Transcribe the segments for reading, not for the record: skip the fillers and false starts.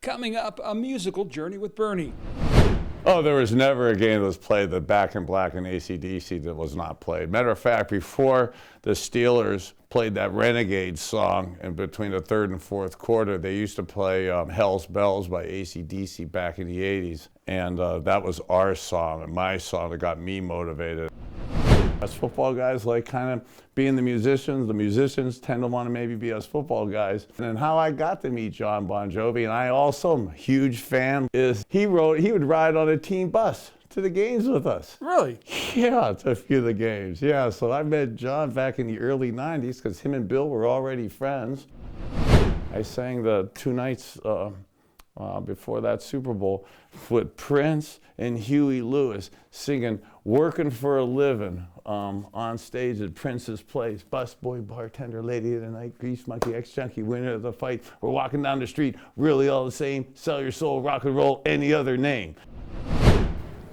Coming up, a musical journey with Bernie. Oh, there was never a game that was played, the Back in Black and AC/DC, that was not played. Matter of fact, before the Steelers played that Renegade song in between the third and fourth quarter, they used to play Hell's Bells by AC/DC back in the 80s. And that was our song and my song that got me motivated. Us football guys like kind of being the musicians tend to want to maybe be us football guys. And how I got to meet Jon Bon Jovi, and I also am a huge fan, is he would ride on a team bus to the games with us. Really? Yeah, to a few of the games. Yeah, so I met John back in the early 90s because him and Bill were already friends. I sang the two nights before that Super Bowl with Prince and Huey Lewis singing "Working for a Living" on stage at Prince's place. Busboy, bartender, lady of the night, grease monkey, ex-junkie, winner of the fight. We're walking down the street, really all the same. Sell your soul, rock and roll, any other name.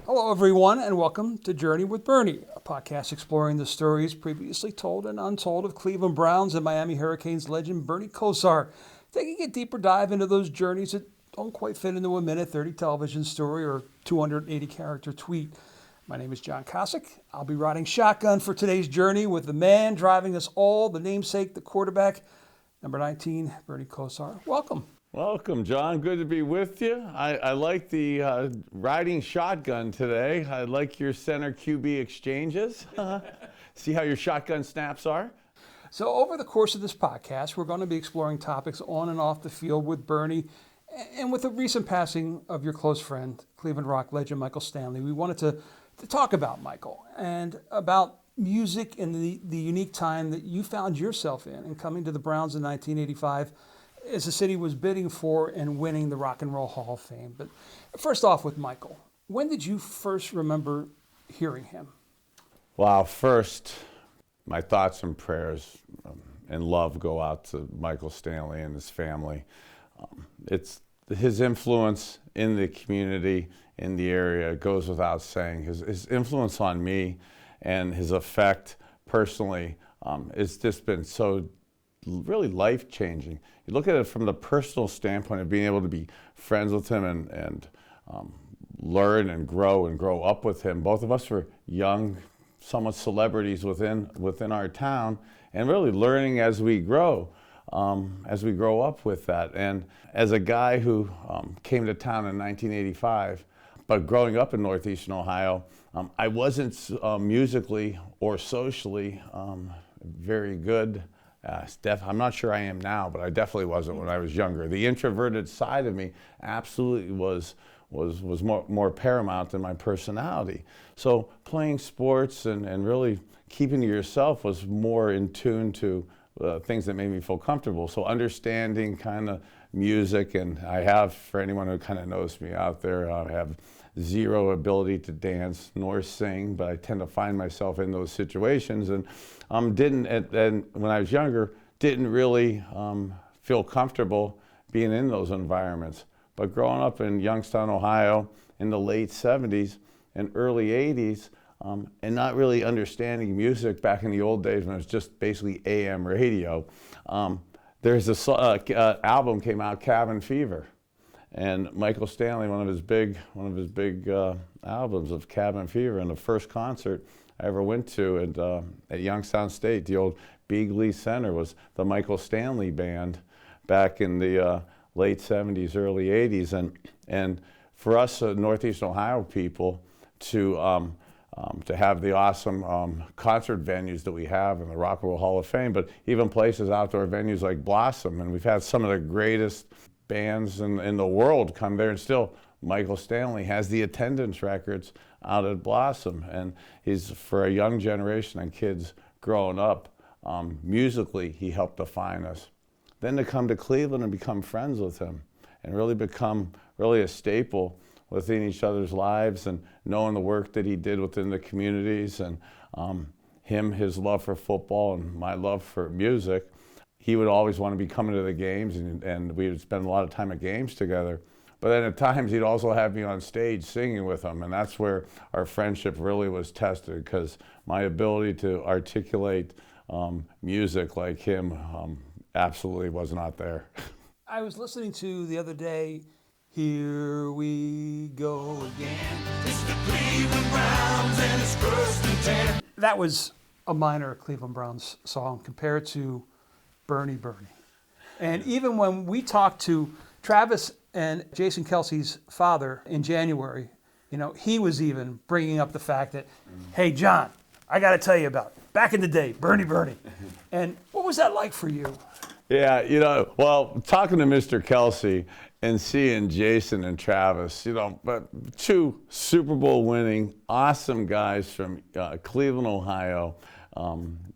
Hello, everyone, and welcome to Journey with Bernie, a podcast exploring the stories previously told and untold of Cleveland Browns and Miami Hurricanes legend Bernie Kosar, taking a deeper dive into those journeys that don't quite fit into a minute 30 television story or 280 character tweet. My name is John Kosick. I'll be riding shotgun for today's journey with the man driving us all, the namesake, the quarterback, number 19, Bernie Kosar. Welcome. Welcome, John. Good to be with you. I like the riding shotgun today. I like your center QB exchanges. See how your shotgun snaps are? So over the course of this podcast, we're going to be exploring topics on and off the field with Bernie. And with the recent passing of your close friend, Cleveland rock legend Michael Stanley, we wanted to talk about Michael and about music and the unique time that you found yourself in coming to the Browns in 1985 as the city was bidding for and winning the Rock and Roll Hall of Fame. But first off with Michael, when did you first remember hearing him? Well, first, my thoughts and prayers and love go out to Michael Stanley and his family. It's his influence in the community, in the area, goes without saying. His influence on me and his effect personally, it's just been so really life-changing. You look at it from the personal standpoint of being able to be friends with him and learn and grow up with him. Both of us were young, somewhat celebrities within our town, and really learning as we grow up with that. And as a guy who came to town in 1985, but growing up in Northeastern Ohio, I wasn't musically or socially very good. I'm not sure I am now, but I definitely wasn't when I was younger. The introverted side of me absolutely was more paramount than my personality. So playing sports and really keeping to yourself was more in tune to things that made me feel comfortable. So understanding kind of music, and I have, for anyone who kind of knows me out there, I have zero ability to dance nor sing, but I tend to find myself in those situations, and when I was younger, didn't really feel comfortable being in those environments. But growing up in Youngstown, Ohio, in the late 70s and early 80s, and not really understanding music back in the old days when it was just basically AM radio, there's this album came out, Cabin Fever, and Michael Stanley, one of his big albums of Cabin Fever, and the first concert I ever went to at Youngstown State, the old Beagley Center, was the Michael Stanley Band back in the late 70s, early 80s, and for us Northeastern Ohio people to have the awesome concert venues that we have in the Rock and Roll Hall of Fame, but even places, outdoor venues like Blossom, and we've had some of the greatest bands in the world come there, and still Michael Stanley has the attendance records out at Blossom, and he's, for a young generation and kids growing up, musically he helped define us. Then to come to Cleveland and become friends with him and really become a staple within each other's lives, and knowing the work that he did within the communities, and his love for football and my love for music. He would always want to be coming to the games, and we would spend a lot of time at games together. But then at times he'd also have me on stage singing with him, and that's where our friendship really was tested, because my ability to articulate music like him absolutely was not there. I was listening to the other day, Here We Go Again. It's the Cleveland Browns and it's 1st and 10. That was a minor Cleveland Browns song compared to Bernie Bernie. And even when we talked to Travis and Jason Kelsey's father in January, he was even bringing up the fact that, hey, John, I got to tell you about it. Back in the day, Bernie Bernie. And what was that like for you? Yeah, well, talking to Mr. Kelsey and seeing Jason and Travis, but two Super Bowl winning, awesome guys from Cleveland, Ohio,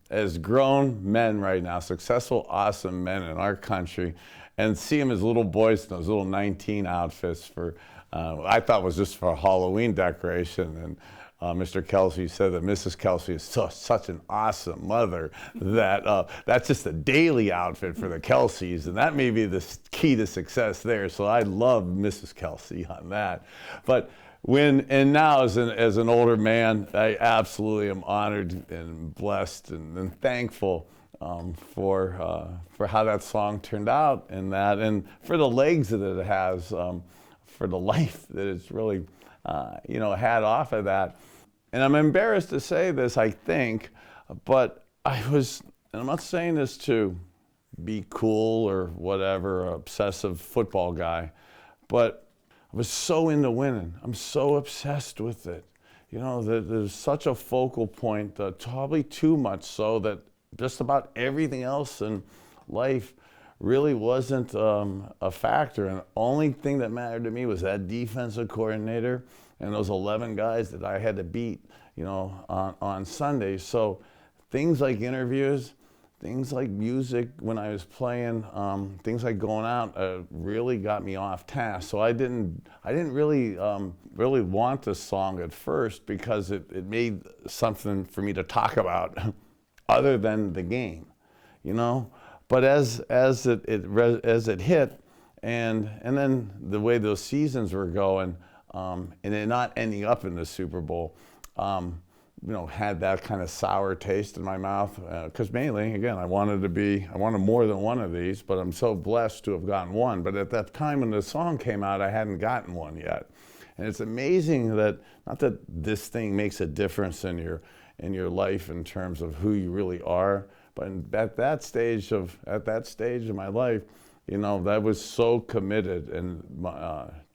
as grown men right now, successful, awesome men in our country, and see them as little boys in those little 19 outfits for, I thought was just for Halloween decoration. And Mr. Kelsey said that Mrs. Kelsey is such an awesome mother that that's just a daily outfit for the Kelseys, and that may be the key to success there. So I love Mrs. Kelsey on that. But now as an older man, I absolutely am honored and blessed and thankful for how that song turned out, and for the legs that it has, for the life that it's really had off of that. And I'm embarrassed to say this, I think, but and I'm not saying this to be cool or whatever, obsessive football guy, but I was so into winning. I'm so obsessed with it. There's such a focal point, probably too much so that just about everything else in life really wasn't a factor. And the only thing that mattered to me was that defensive coordinator and those 11 guys that I had to beat, on Sundays. So things like interviews, things like music when I was playing, things like going out really got me off task. So I didn't really want this song at first because it made something for me to talk about other than the game, But as it hit, and then the way those seasons were going, and it not ending up in the Super Bowl, had that kind of sour taste in my mouth. Because mainly, again, I wanted more than one of these, but I'm so blessed to have gotten one. But at that time when the song came out, I hadn't gotten one yet. And it's amazing that, not that this thing makes a difference in your life in terms of who you really are, but at that stage of my life, that was so committed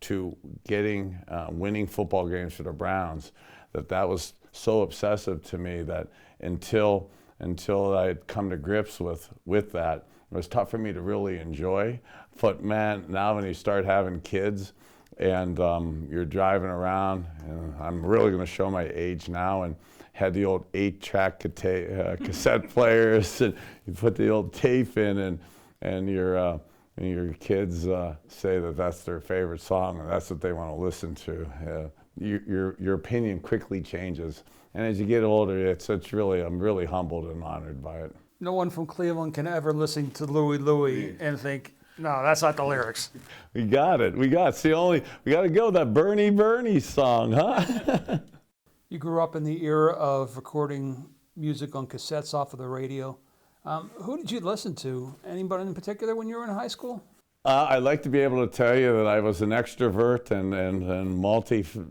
to getting winning football games for the Browns, that was so obsessive to me that until I'd come to grips with that, it was tough for me to really enjoy. But man, now when you start having kids and you're driving around, and I'm really going to show my age now, and had the old 8-track cassette players, and you put the old tape in, and your kids say that that's their favorite song, and that's what they want to listen to. Your opinion quickly changes, and as you get older, I'm really humbled and honored by it. No one from Cleveland can ever listen to Louie Louie and think, no, that's not the lyrics. We got it. We got to go with that Bernie Bernie song, huh? You grew up in the era of recording music on cassettes off of the radio. Who did you listen to? Anybody in particular when you were in high school? I'd like to be able to tell you that I was an extrovert and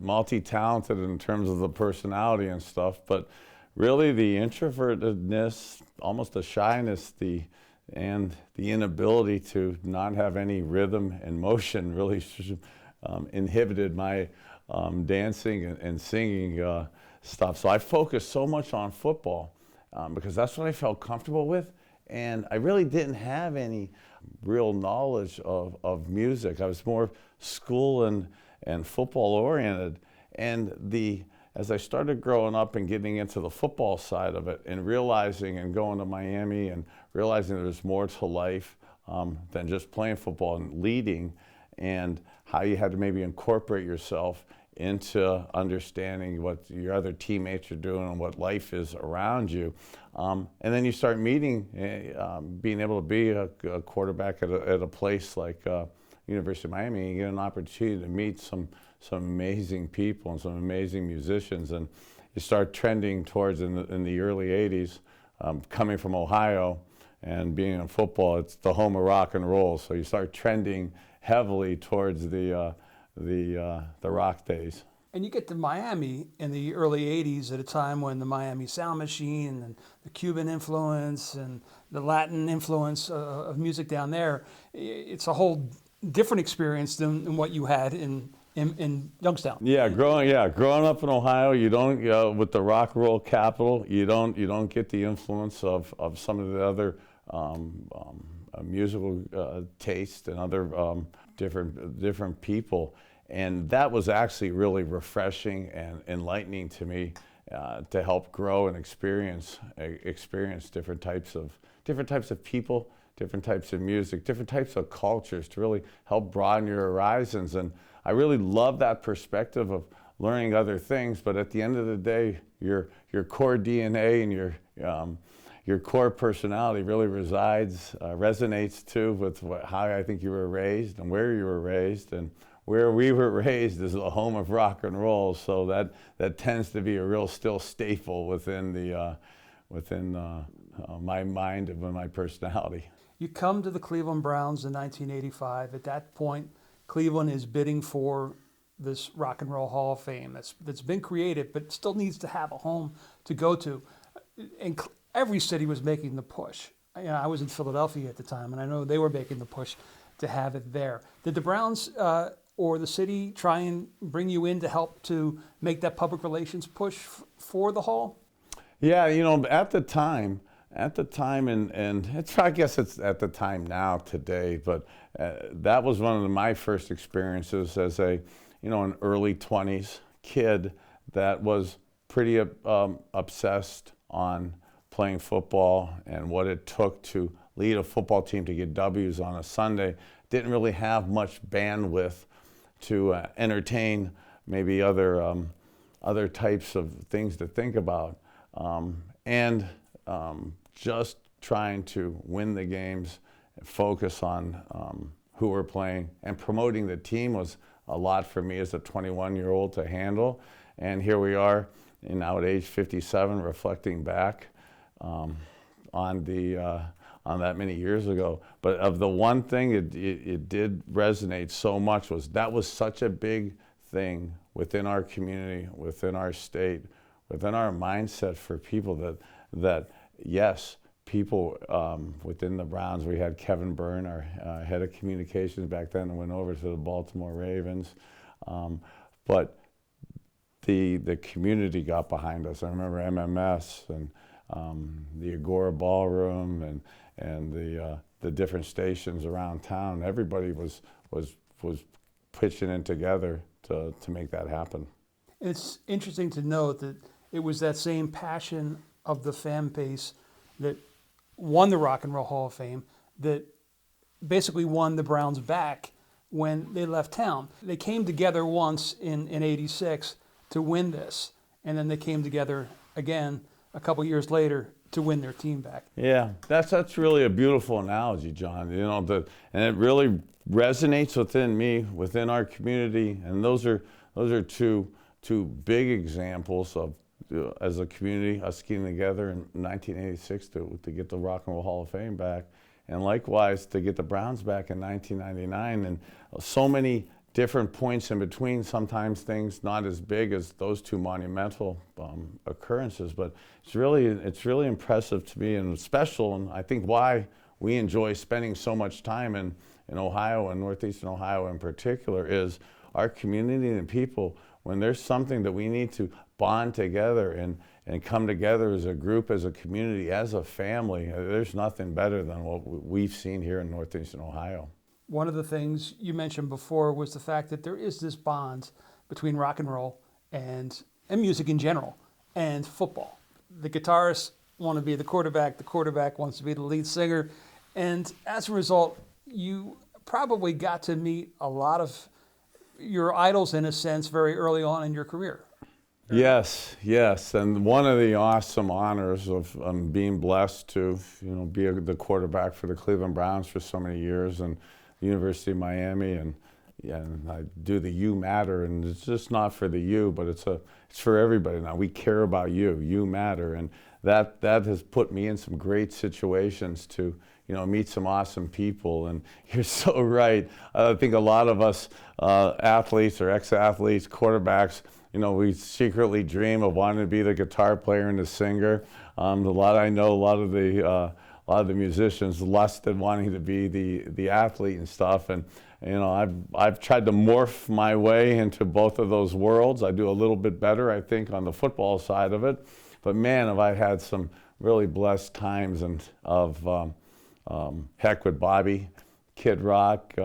multi-talented in terms of the personality and stuff, but really the introvertedness, almost the shyness, and the inability to not have any rhythm and motion really inhibited my dancing and singing stuff. So I focused so much on football because that's what I felt comfortable with, and I really didn't have any real knowledge of music. I was more school and football oriented, and as I started growing up and getting into the football side of it and realizing and going to Miami and realizing there's more to life than just playing football and leading, and how you had to maybe incorporate yourself into understanding what your other teammates are doing and what life is around you. And then you start meeting, being able to be a quarterback at a place like University of Miami, you get an opportunity to meet some amazing people and some amazing musicians, and you start trending towards in the early 80s, coming from Ohio and being in football, it's the home of rock and roll. So you start trending heavily towards the rock days. And you get to Miami in the early 80s at a time when the Miami Sound Machine and the Cuban influence and the Latin influence of music down there, it's a whole different experience than what you had in Youngstown. Growing up in Ohio, you don't with the rock and roll capital, you don't get the influence of some of the other musical taste and other different people. And that was actually really refreshing and enlightening to me to help grow and experience different types of people, different types of music, different types of cultures, to really help broaden your horizons. And I really love that perspective of learning other things. But at the end of the day, your core DNA and your core personality really resonates too with how I think you were raised and where you were raised. And where we were raised is the home of rock and roll, so that tends to be a real still staple within my mind and my personality. You come to the Cleveland Browns in 1985. At that point, Cleveland is bidding for this Rock and Roll Hall of Fame that's been created, but still needs to have a home to go to. And every city was making the push. I was in Philadelphia at the time, and I know they were making the push to have it there. Did the Browns or the city try and bring you in to help to make that public relations push for the hall? Yeah, at the time, and I guess it's at the time now today, but that was one of my first experiences as an early 20s kid that was pretty obsessed on playing football and what it took to lead a football team to get W's on a Sunday. Didn't really have much bandwidth to entertain maybe other types of things to think about, and just trying to win the games, focus on who we're playing, and promoting the team was a lot for me as a 21-year-old to handle. And here we are, now at age 57, reflecting back on that many years ago. But of the one thing it did resonate so much was that was such a big thing within our community, within our state, within our mindset for people that yes, people within the Browns. We had Kevin Byrne, our head of communications back then, and went over to the Baltimore Ravens. But the community got behind us. I remember MMS and the Agora Ballroom and the different stations around town. Everybody was pitching in together to make that happen. It's interesting to note that it was that same passion of the fan base that won the Rock and Roll Hall of Fame that basically won the Browns back when they left town. They came together once in 86 to win this, and then they came together again a couple years later to win their team back. Yeah, that's really a beautiful analogy, John. And it really resonates within me, within our community, and those are two big examples of as a community, us getting together in 1986 to get the Rock and Roll Hall of Fame back, and likewise to get the Browns back in 1999, and so many different points in between, sometimes things not as big as those two monumental occurrences, but it's really impressive to me and special, and I think why we enjoy spending so much time in Ohio and Northeastern Ohio in particular is our community and people. When there's something that we need to bond together and come together as a group, as a community, as a family, there's nothing better than what we've seen here in Northeastern Ohio. One of the things you mentioned before was the fact that there is this bond between rock and roll and music in general and football. The guitarists want to be the quarterback wants to be the lead singer, and as a result, you probably got to meet a lot of your idols in a sense very early on in your career. Yes, and one of the awesome honors of being blessed to be the quarterback for the Cleveland Browns for so many years, and the University of Miami, and and I do the You Matter, and it's just not for the you, but it's for everybody now. We care about you. You matter, and that has put me in some great situations to meet some awesome people. And you're so right. I think a lot of us athletes or ex-athletes, quarterbacks, we secretly dream of wanting to be the guitar player and the singer. A lot of the musicians lusted wanting to be the athlete and stuff. And I've tried to morph my way into both of those worlds. I do a little bit better, I think, on the football side of it. But man, have I had some really blessed times of heck with Bobby, Kid Rock,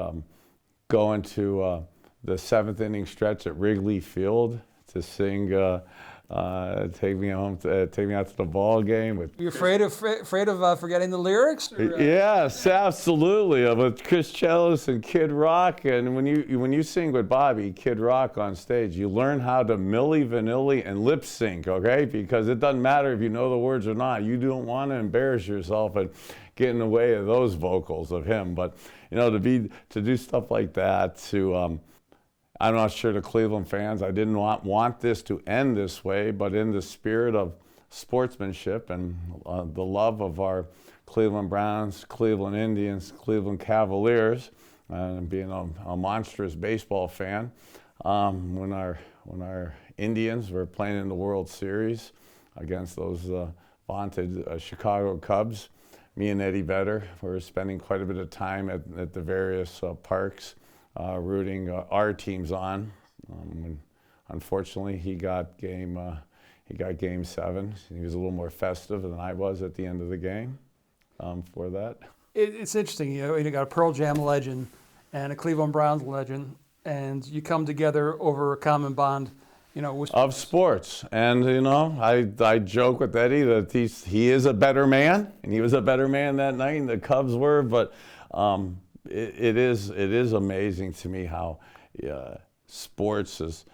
going to the seventh inning stretch at Wrigley Field to sing "Take Me Out to the Ball Game" with. You're afraid of forgetting the lyrics? Yes, absolutely. With Chris Chelis and Kid Rock, and when you sing with Bobby, Kid Rock on stage, you learn how to Milli Vanilli and lip sync, okay? Because it doesn't matter if you know the words or not. You don't want to embarrass yourself and get in the way of those vocals of him. But to do stuff like that, I'm not sure the Cleveland fans, I didn't want this to end this way, but in the spirit of sportsmanship and the love of our Cleveland Browns, Cleveland Indians, Cleveland Cavaliers, and being a monstrous baseball fan, when our Indians were playing in the World Series against those vaunted Chicago Cubs, me and Eddie Vedder were spending quite a bit of time at the various parks, rooting our teams on. Unfortunately, he got game 7. He was a little more festive than I was at the end of the game for that. It's interesting, you got a Pearl Jam legend and a Cleveland Browns legend, and you come together over a common bond, of sports. And I joke with Eddie that he is a better man, and he was a better man that night, and the Cubs were. But it is amazing to me how sports is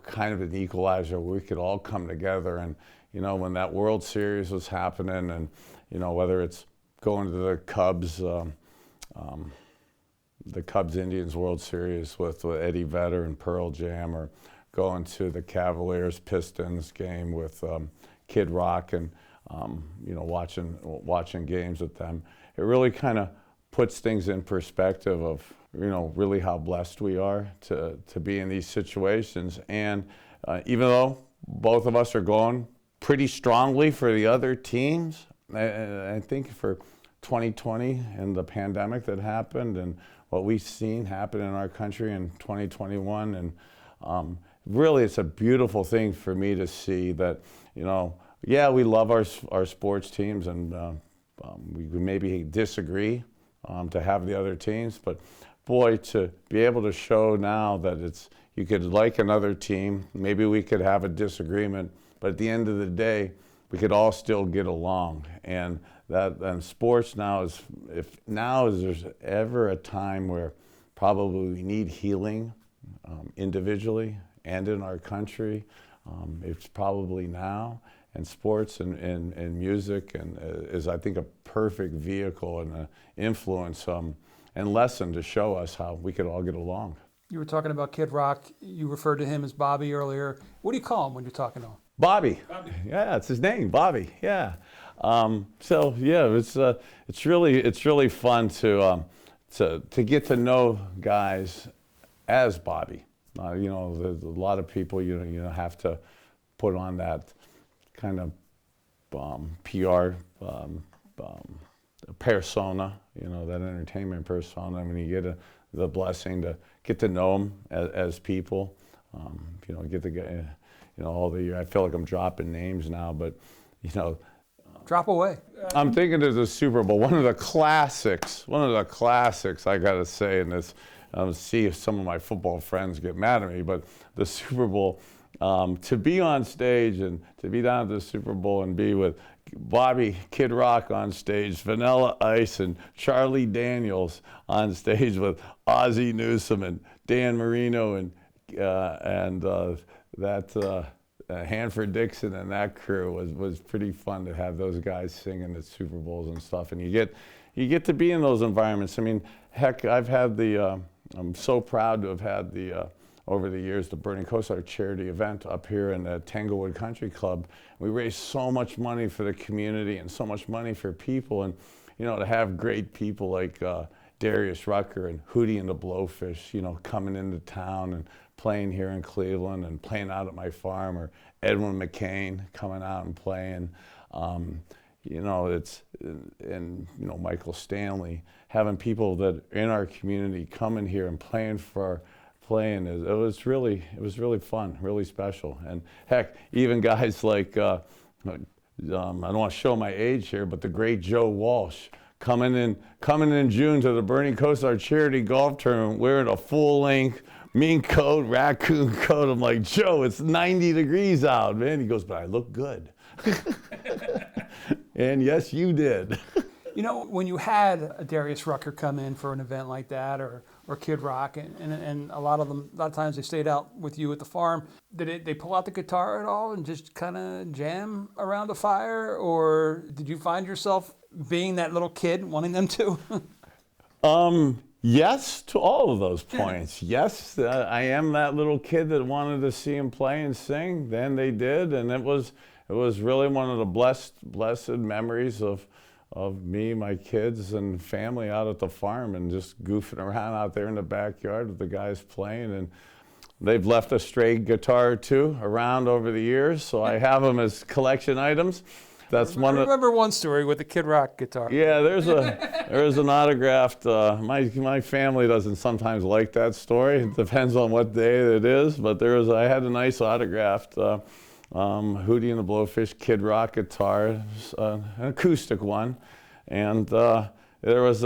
kind of an equalizer. We could all come together, and when that World Series was happening, and whether it's going to the Cubs Indians World Series with Eddie Vedder and Pearl Jam, or going to the Cavaliers Pistons game with Kid Rock, and watching games with them, it really kind of puts things in perspective of really how blessed we are to be in these situations. And even though both of us are going pretty strongly for the other teams, I think for 2020 and the pandemic that happened and what we've seen happen in our country in 2021, and really it's a beautiful thing for me to see that we love our sports teams, and we maybe disagree to have the other teams, but boy, to be able to show now that you could like another team, maybe we could have a disagreement, but at the end of the day, we could all still get along. And sports now is, if there's ever a time where probably we need healing individually and in our country, it's probably now. And sports and music is, I think, a perfect vehicle and an influence and lesson to show us how we could all get along. You were talking about Kid Rock. You referred to him as Bobby earlier. What do you call him when you're talking to him? Bobby. Yeah, it's his name, Bobby. Yeah. So yeah, it's really fun to get to know guys as Bobby. There's a lot of people have to put on that kind of PR persona, that entertainment persona. When you get the blessing to get to know them as people, get the all the. I feel like I'm dropping names now, but drop away. I'm thinking of the Super Bowl. One of the classics. I gotta say, in this. See if some of my football friends get mad at me, but the Super Bowl. To be on stage and to be down at the Super Bowl and be with Bobby, Kid Rock on stage, Vanilla Ice, and Charlie Daniels on stage with Ozzie Newsome and Dan Marino and Hanford Dixon and that crew was pretty fun to have those guys singing at Super Bowls and stuff. And you get to be in those environments. I mean, heck, I've had the I'm so proud to have had over the years, the Burning Coast, our charity event up here in the Tanglewood Country Club. We raised so much money for the community and so much money for people, and to have great people like Darius Rucker and Hootie and the Blowfish, coming into town and playing here in Cleveland and playing out at my farm, or Edwin McCain coming out and playing. Michael Stanley, having people that in our community coming here and playing, it was really fun, really special. And heck, even guys like, I don't want to show my age here, but the great Joe Walsh, coming in June to the Burning Coast, our charity golf tournament, wearing a full-length mink coat, raccoon coat. I'm like, Joe, it's 90 degrees out, man. He goes, but I look good. And yes, you did. When you had a Darius Rucker come in for an event like that, or Kid Rock, and a lot of times they stayed out with you at the farm, did they pull out the guitar at all and just kind of jam around the fire, or did you find yourself being that little kid wanting them to? Yes to all of those points. Yes, I am that little kid that wanted to see him play and sing. Then they did, and it was really one of the blessed memories of me, my kids, and family out at the farm and just goofing around out there in the backyard with the guys playing. And they've left a stray guitar or two around over the years, so I have them as collection items. That's I remember one story with the Kid Rock guitar. Yeah, there's an autographed. My family doesn't sometimes like that story. It depends on what day it is, but I had a nice autographed Hootie and the Blowfish Kid Rock guitar, an acoustic one, and there was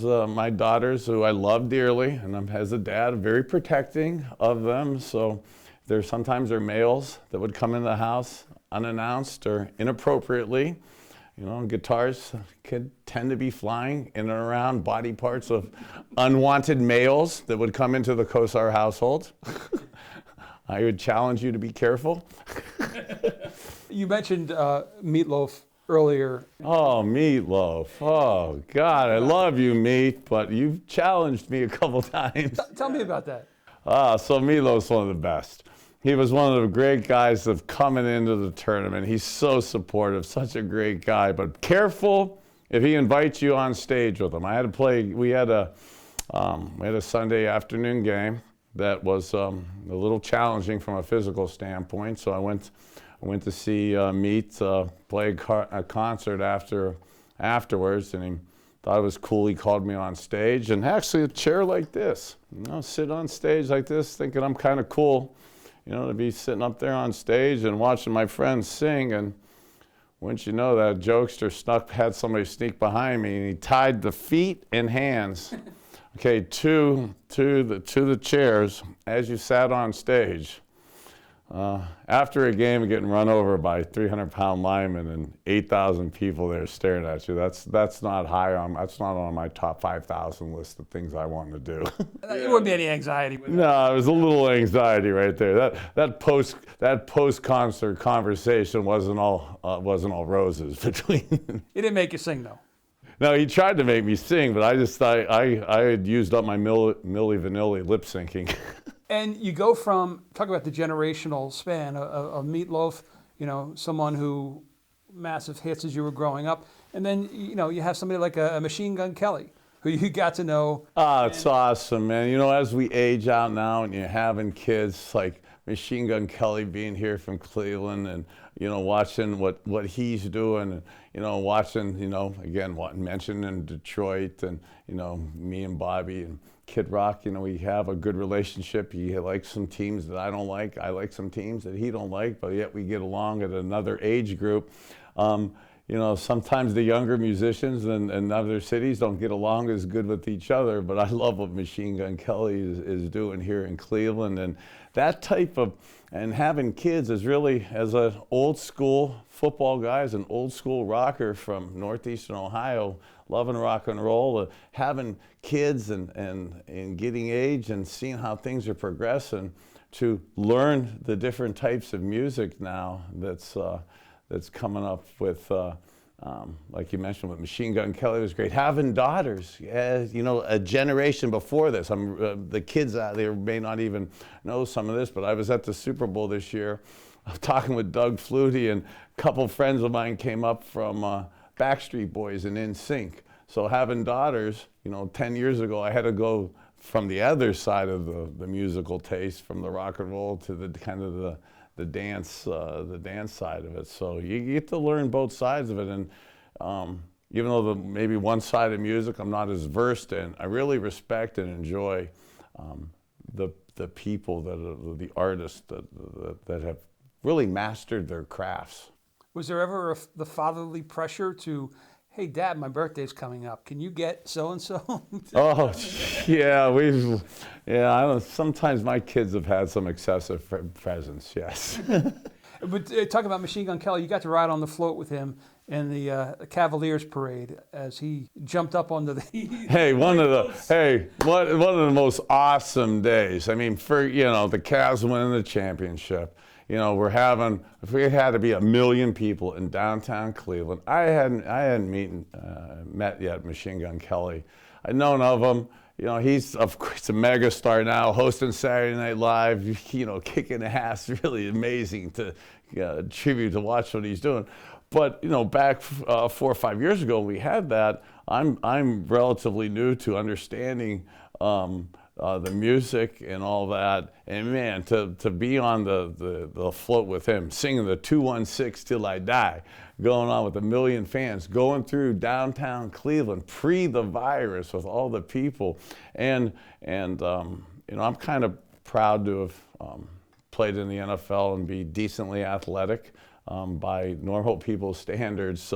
my daughters, who I love dearly, and as a dad, I'm very protecting of them. So sometimes they're males that would come in the house unannounced or inappropriately. Guitars can tend to be flying in and around body parts of unwanted males that would come into the Kosar household. I would challenge you to be careful. You mentioned Meatloaf earlier. Oh, Meatloaf. Oh, God, I love you, Meat, but you've challenged me a couple times. Tell me about that. So Meatloaf's one of the best. He was one of the great guys of coming into the tournament. He's so supportive, such a great guy, but careful if he invites you on stage with him. We had a Sunday afternoon game that was a little challenging from a physical standpoint, so I went to see Meat play a concert afterwards, and he thought it was cool. He called me on stage, and actually a chair like this, sit on stage like this, thinking I'm kind of cool, to be sitting up there on stage and watching my friends sing. And wouldn't you know, that jokester had somebody sneak behind me, and he tied the feet and hands, okay, to the chairs as you sat on stage. After a game of getting run over by 300-pound linemen and 8,000 people there staring at you, that's not that's not on my top 5,000 list of things I want to do. There wouldn't be any anxiety with that. No, it was a little anxiety right there. That post-concert conversation wasn't all roses between them. He didn't make you sing, though. No, he tried to make me sing, but I had used up my Milli Vanilli lip syncing. And you go from, talk about the generational span of Meatloaf, someone who, massive hits as you were growing up, and then, you have somebody like a Machine Gun Kelly, who you got to know. It's awesome, man. As we age out now and you're having kids, like Machine Gun Kelly being here from Cleveland, and, watching what he's doing, and, watching, again, mentioned in Detroit, and, me and Bobby and Kid Rock, we have a good relationship. He likes some teams that I don't like. I like some teams that he don't like, but yet we get along at another age group. Sometimes the younger musicians in other cities don't get along as good with each other, but I love what Machine Gun Kelly is doing here in Cleveland. And that type of, and having kids is really, as an old school football guy, as an old school rocker from Northeastern Ohio, loving rock and roll, having kids and getting age and seeing how things are progressing, to learn the different types of music now that's coming up with Like you mentioned with Machine Gun Kelly was great. Having daughters, you know, a generation before this. The kids out there may not even know some of this, but I was at the Super Bowl this year talking with Doug Flutie, and a couple friends of mine came up from Backstreet Boys and NSYNC. So having daughters, you know, 10 years ago, I had to go from the other side of the musical taste, from the rock and roll to the kind of the dance side of it. So you get to learn both sides of it, and even though maybe one side of music I'm not as versed in, I really respect and enjoy the people that are the artists that have really mastered their crafts. Was there ever the fatherly pressure to, hey, Dad, my birthday's coming up. Can you get so-and-so? Oh, yeah, I don't, sometimes my kids have had some excessive presents, yes. But talk about Machine Gun Kelly. You got to ride on the float with him in the Cavaliers parade as he jumped up onto the... Hey, one of the most awesome days. I mean, for, you know, the Cavs winning the championship. You know, if we had to be 1 million people in downtown Cleveland, I hadn't met yet Machine Gun Kelly. I'd known of him. You know, he's, of course, a megastar now, hosting Saturday Night Live, you know, kicking ass, really amazing to tribute to watch what he's doing. But, you know, back 4 or 5 years ago, we had that. I'm relatively new to understanding the music and all that, and man, to be on the float with him, singing the 216 Till I Die, going on with 1 million fans, going through downtown Cleveland pre the virus with all the people, and you know, I'm kind of proud to have played in the NFL and be decently athletic by normal people's standards,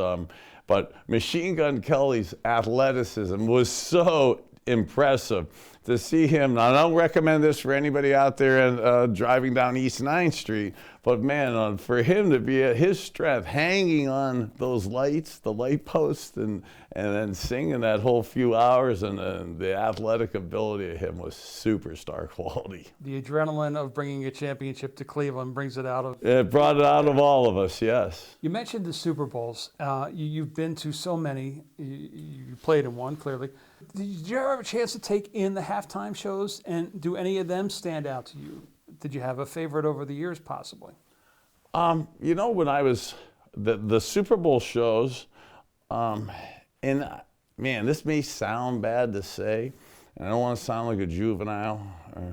but Machine Gun Kelly's athleticism was so impressive to see him. Now, I don't recommend this for anybody out there and driving down East 9th Street, but man, for him to be at his strength, hanging on those lights, the light posts, and then singing that whole few hours, and the athletic ability of him was superstar quality. The adrenaline of bringing a championship to Cleveland brings it out of... It brought it out of all of us, yes. You mentioned the Super Bowls. You've been to so many. You played in one, clearly. Did you ever have a chance to take in the halftime shows, and do any of them stand out to you? Did you have a favorite over the years, possibly? You know, when I was the Super Bowl shows, and man, this may sound bad to say, and I don't want to sound like a juvenile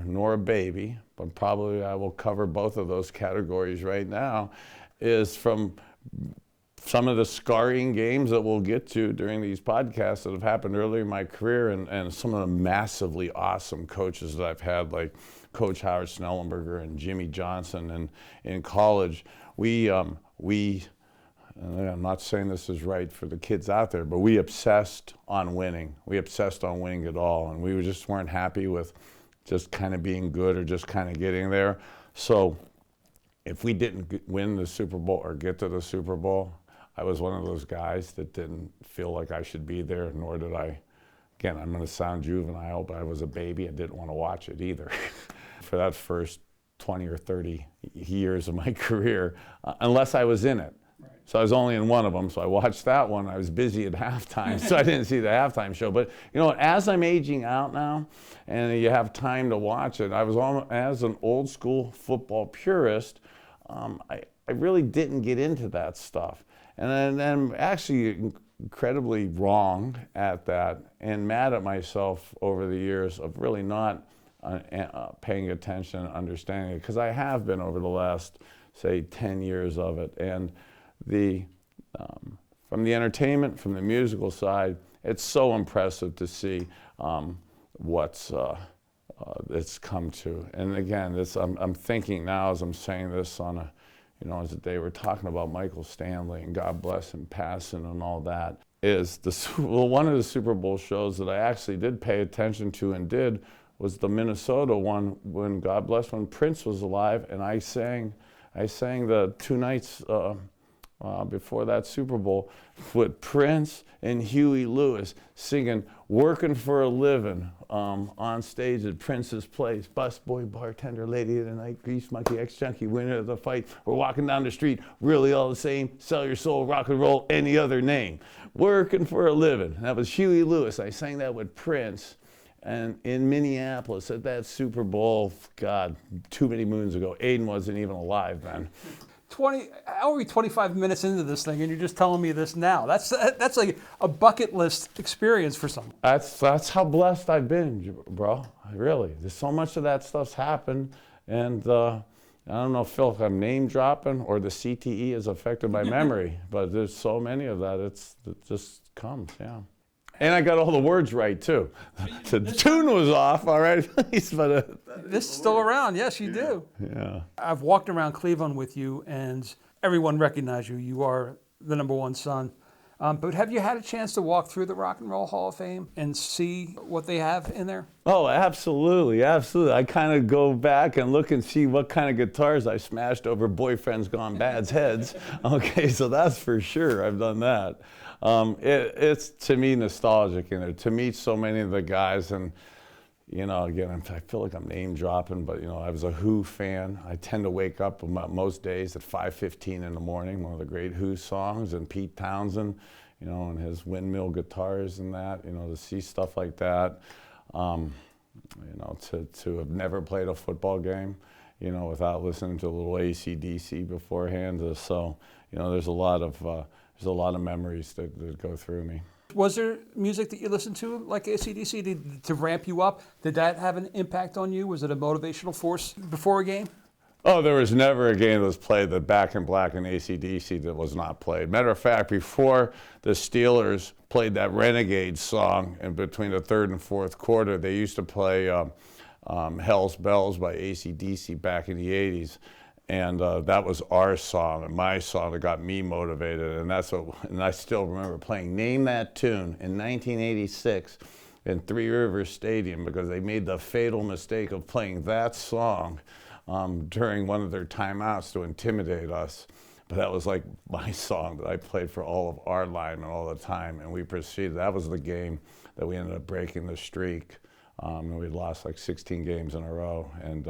nor a baby, but probably I will cover both of those categories right now, is from some of the scarring games that we'll get to during these podcasts that have happened earlier in my career, and some of the massively awesome coaches that I've had, like Coach Howard Snellenberger and Jimmy Johnson. And in college, and I'm not saying this is right for the kids out there, but we obsessed on winning. We obsessed on winning it all, and we just weren't happy with just kind of being good or just kind of getting there. So if we didn't win the Super Bowl or get to the Super Bowl, I was one of those guys that didn't feel like I should be there, nor did I. Again, I'm going to sound juvenile, but I was a baby. I didn't want to watch it either. For that first 20 or 30 years of my career, unless I was in it. Right. So I was only in one of them, so I watched that one. I was busy at halftime, so I didn't see the halftime show. But, you know, as I'm aging out now, and you have time to watch it, as an old school football purist, I really didn't get into that stuff. And then I'm actually incredibly wrong at that, and mad at myself over the years of really not paying attention and understanding it, because I have been over the last, say, 10 years of it. And from the entertainment, from the musical side, it's so impressive to see what's it's come to. And again, I'm thinking now as I'm saying this on a, you know, as they were talking about Michael Stanley and God bless him passing and all that, is one of the Super Bowl shows that I actually did pay attention to and did was the Minnesota one when, God bless, when Prince was alive, and I sang the two nights before that Super Bowl with Prince and Huey Lewis singing "Working for a Living" on stage at Prince's place. Busboy, bartender, lady of the night, grease monkey, ex-junkie, winner of the fight. We're walking down the street, really all the same. Sell your soul, rock and roll, any other name. Working for a living. That was Huey Lewis. I sang that with Prince. And in Minneapolis at that Super Bowl, God, too many moons ago. Aiden wasn't even alive then. Already 25 minutes into this thing, and you're just telling me this now. That's like a bucket list experience for someone. That's how blessed I've been, bro. Really, there's so much of that stuff's happened, and I don't know, Phil, if I'm name dropping or the CTE has affected my memory, but there's so many of that. It just comes, yeah. And I got all the words right, too. The tune was off, all right? But this is still around. Yes, you do. Yeah. I've walked around Cleveland with you, and everyone recognizes you. You are the number one son. But have you had a chance to walk through the Rock and Roll Hall of Fame and see what they have in there? Oh, absolutely, absolutely. I kind of go back and look and see what kind of guitars I smashed over Boyfriends Gone Bad's heads. Okay, so that's for sure. I've done that. It's, to me, nostalgic in there, to meet so many of the guys. And, you know, again, I feel like I'm name dropping, but, you know, I was a Who fan. I tend to wake up most days at 5:15 in the morning, one of the great Who songs, and Pete Townsend, you know, and his windmill guitars and that, you know, to see stuff like that. You know, to have never played a football game, you know, without listening to a little AC/DC beforehand. So, you know, there's a lot of memories that go through me. Was there music that you listened to, like AC/DC, to ramp you up? Did that have an impact on you? Was it a motivational force before a game? Oh, there was never a game that was played that Back in Black and AC/DC that was not played. Matter of fact, before the Steelers played that Renegade song in between the third and fourth quarter, they used to play Hell's Bells by AC/DC back in the 80s. And that was our song and my song that got me motivated. And I still remember playing Name That Tune in 1986 in Three Rivers Stadium because they made the fatal mistake of playing that song during one of their timeouts to intimidate us. But that was like my song that I played for all of our linemen all the time. And we proceeded. That was the game that we ended up breaking the streak. And we'd lost like 16 games in a row. And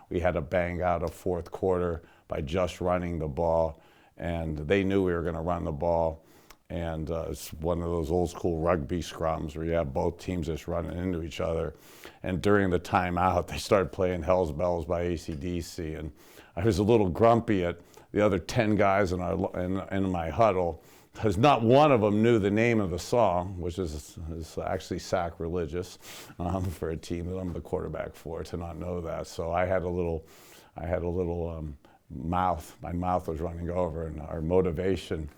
we had to bang out a fourth quarter by just running the ball. And they knew we were going to run the ball. And it's one of those old school rugby scrums where you have both teams just running into each other. And during the timeout, they started playing Hell's Bells by AC/DC. And I was a little grumpy at the other 10 guys in my huddle, because not one of them knew the name of the song, which is actually sacrilegious for a team that I'm the quarterback for to not know that. So I had a little mouth. My mouth was running over, and our motivation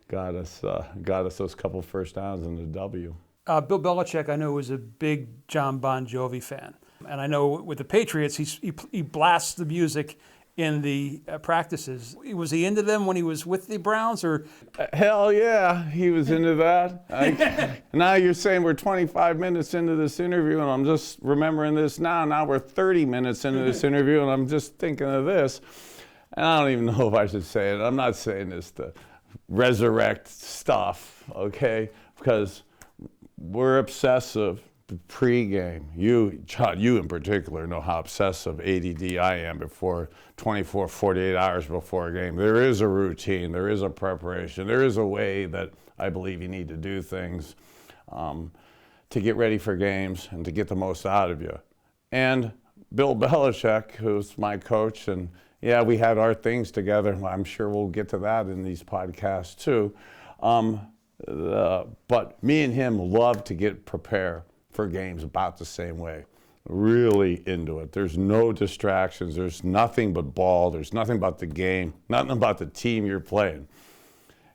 got us those couple first downs and the W. Bill Belichick, I know, was a big John Bon Jovi fan, and I know with the Patriots, he blasts the music in the practices. Was he into them when he was with the Browns, or? Hell yeah, he was into that. Now you're saying we're 25 minutes into this interview, and I'm just remembering this now. Now we're 30 minutes into this interview, and I'm just thinking of this. And I don't even know if I should say it. I'm not saying this to resurrect stuff, okay? Because we're obsessive. Pre-game, John, you in particular know how obsessive ADD I am before 24, 48 hours before a game. There is a routine, there is a preparation, there is a way that I believe you need to do things to get ready for games and to get the most out of you. And Bill Belichick, who's my coach, and yeah, we had our things together. I'm sure we'll get to that in these podcasts too. But me and him love to get prepared for games about the same way. Really into it. There's no distractions. There's nothing but ball. There's nothing about the game, nothing about the team you're playing.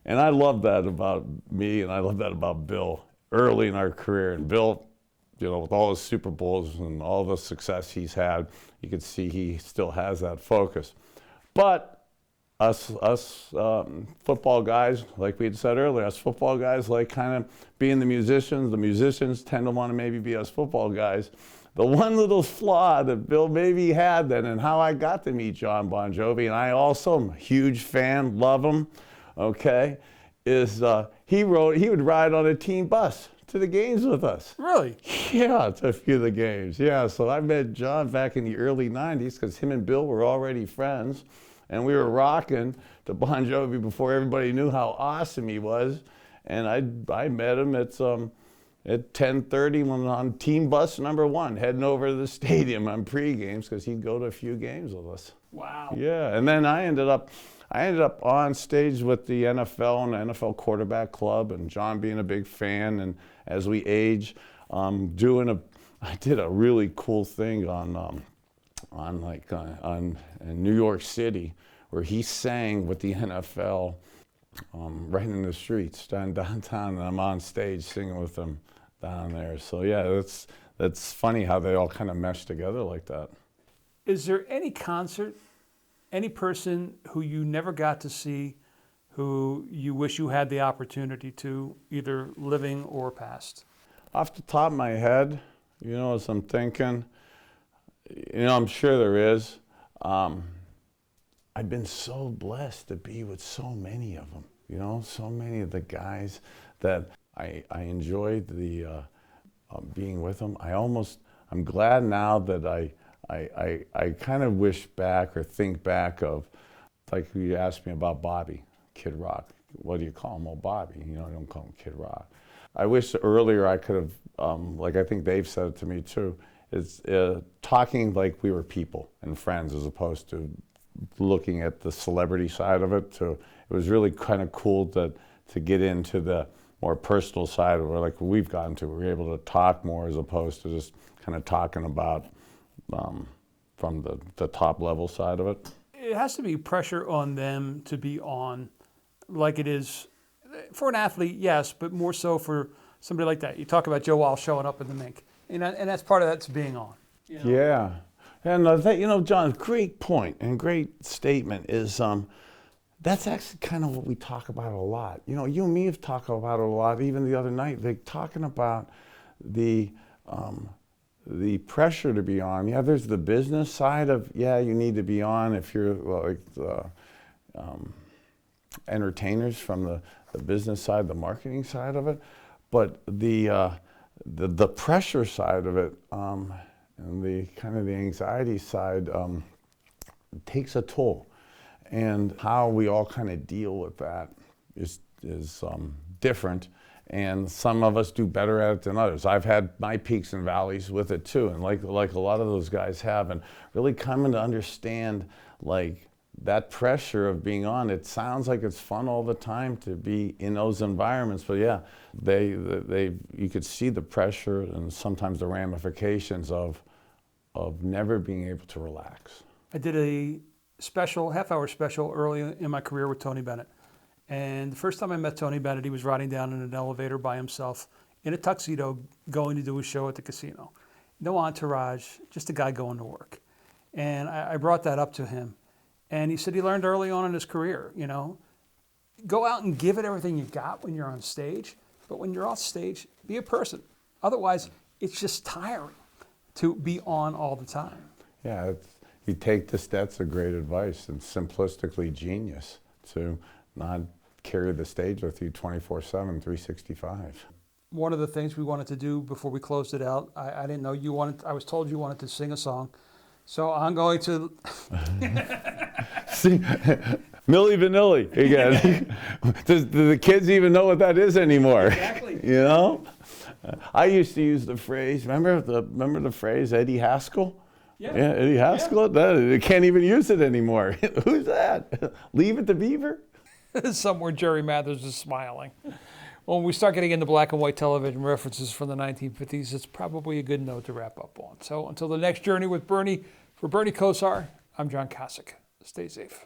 And I love that about me, and I love that about Bill early in our career. And Bill, you know, with all his Super Bowls and all the success he's had, you can see he still has that focus. But us football guys, like we had said earlier, us football guys like kind of being the musicians. The musicians tend to want to maybe be us football guys. the one little flaw that Bill maybe had then, and how I got to meet John Bon Jovi, and I also am a huge fan, love him, okay, is he would ride on a team bus to the games with us. Really? Yeah, to a few of the games. Yeah, so I met John back in the early 90s because him and Bill were already friends, and we were rocking to Bon Jovi before everybody knew how awesome he was. And I met him at 10:30 when on team bus number 1, heading over to the stadium on pre-games because he'd go to a few games with us. Wow. Yeah, and then I ended up on stage with the NFL and the NFL Quarterback Club, and John being a big fan. And as we age, I did a really cool thing in New York City, where he sang with the NFL right in the streets downtown, and I'm on stage singing with them down there. So yeah, that's funny how they all kind of mesh together like that. Is there any concert, any person who you never got to see, who you wish you had the opportunity to, either living or past? Off the top of my head, as I'm thinking, I'm sure there is. I've been so blessed to be with so many of them, so many of the guys that I enjoyed the being with them. I'm glad now that I kind of wish back or think back of, like you asked me about Bobby, Kid Rock. What do you call him? Well, Bobby, I don't call him Kid Rock. I wish earlier I could have, like I think Dave said it to me too, is talking like we were people and friends as opposed to looking at the celebrity side of it. It was really kind of cool to get into the more personal side of it, like we've gotten to. We're able to talk more as opposed to just kind of talking about from the top level side of it. It has to be pressure on them to be on, like it is for an athlete, yes, but more so for somebody like that. You talk about Joe Walsh showing up in the Mink, and that's part of that's being on. Yeah, and John, great point and great statement is that's actually kind of what we talk about a lot. You and me have talked about it a lot, even the other night, like talking about the pressure to be on. Yeah, there's the business side of, you need to be on if you're like the entertainers from the business side, the marketing side of it. But the pressure side of it and the kind of the anxiety side takes a toll. And how we all kind of deal with that is different. And some of us do better at it than others. I've had my peaks and valleys with it too, and like a lot of those guys have, and really coming to understand like that pressure of being on. It sounds like it's fun all the time to be in those environments, but yeah, you could see the pressure and sometimes the ramifications of never being able to relax. I did a half-hour special early in my career with Tony Bennett. And the first time I met Tony Bennett, he was riding down in an elevator by himself in a tuxedo going to do a show at the casino. No entourage, just a guy going to work. And I brought that up to him. And he said he learned early on in his career, go out and give it everything you got when you're on stage. But when you're off stage, be a person. Otherwise, it's just tiring to be on all the time. Yeah, you take this, that's a great advice and simplistically genius to not carry the stage with you 24/7, 365. One of the things we wanted to do before we closed it out, I didn't know you wanted, I was told you wanted to sing a song. So I'm going to... See, Milli Vanilli again. Do the kids even know what that is anymore? Exactly. I used to use the phrase, remember the phrase Eddie Haskell? Yeah, Eddie Haskell? Yeah. They can't even use it anymore. Who's that? Leave It to Beaver? Somewhere Jerry Mathers is smiling. When we start getting into black and white television references from the 1950s, it's probably a good note to wrap up on. So until the next journey with Bernie, for Bernie Kosar, I'm John Kosick. Stay safe.